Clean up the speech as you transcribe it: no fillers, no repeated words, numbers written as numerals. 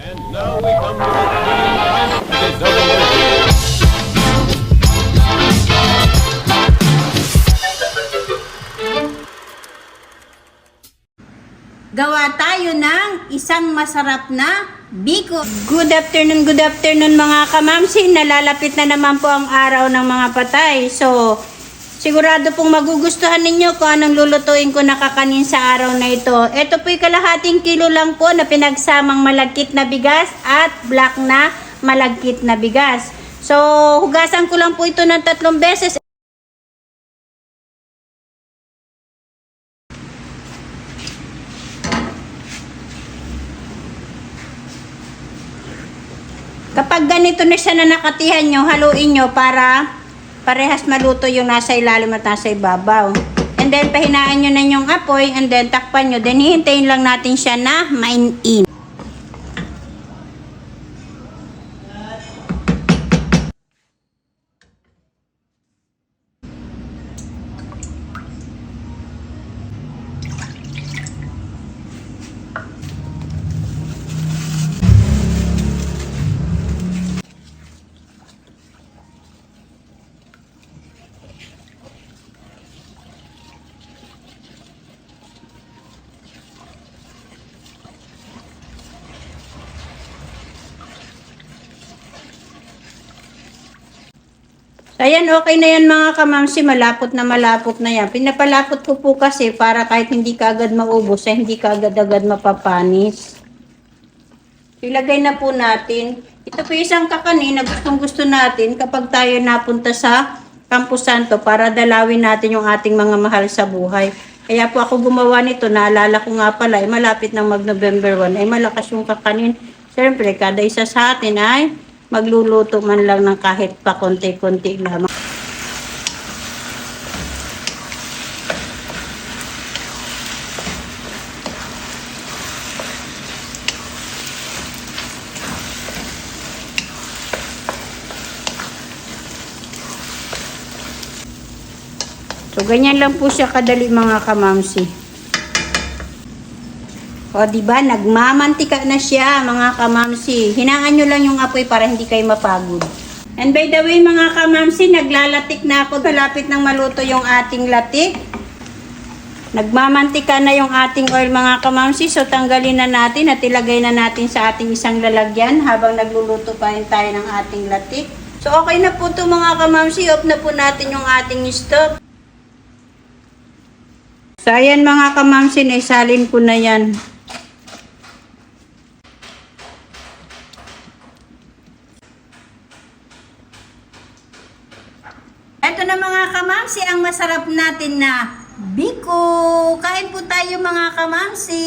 And now we come to the thrilling time of the double. Gawa tayo ng isang masarap na biko. Good afternoon mga kamamsi. Nalalapit na naman po ang araw ng mga patay. So, sigurado pong magugustuhan ninyo kung anong lulutuin ko na kakanin sa araw na ito. Ito po'y kalahating kilo lang po na pinagsamang malagkit na bigas at black na malagkit na bigas. So, hugasan ko lang po ito ng 3 beses. Kapag ganito na siya na nakatihan nyo, haluin nyo para parehas maluto yung nasa ilalim at nasa ibabaw. And then, pahinaan nyo na yung apoy and then takpan nyo. Then, hihintayin lang natin siya na main-in. Ayan, okay na yan mga kamamsi. Malapot na yan. Pinapalapot ko po kasi para kahit hindi ka agad maubos, ay hindi ka agad mapapanis. Ilagay na po natin. Ito po isang kakanin na gustong-gusto natin kapag tayo napunta sa Campo Santo para dalawin natin yung ating mga mahal sa buhay. Kaya po ako gumawa nito. Naalala ko nga pala, ay malapit ng mag-November 1, ay malakas yung kakanin. Siyempre, kada isa sa atin ay magluluto man lang ng kahit pa konti-konti lamang. So, ganyan lang po siya kadali mga kamamsi. O, diba? Nagmamantika na siya, mga kamamsi. Hinaan nyo lang yung apoy para hindi kayo mapagod. And by the way, mga kamamsi, naglalatik na ako. Malapit nang maluto yung ating latik. Nagmamantika na yung ating oil, mga kamamsi. So, tanggalin na natin at ilagay na natin sa ating isang lalagyan habang nagluluto pa rin tayo ng ating latik. So, okay na po ito, mga kamamsi. Off na po natin yung ating stove. So, ayan mga kamamsi, naisalin ko na yan. Ito na mga kamamsi, ang masarap natin na biko. Kain po tayo mga kamamsi.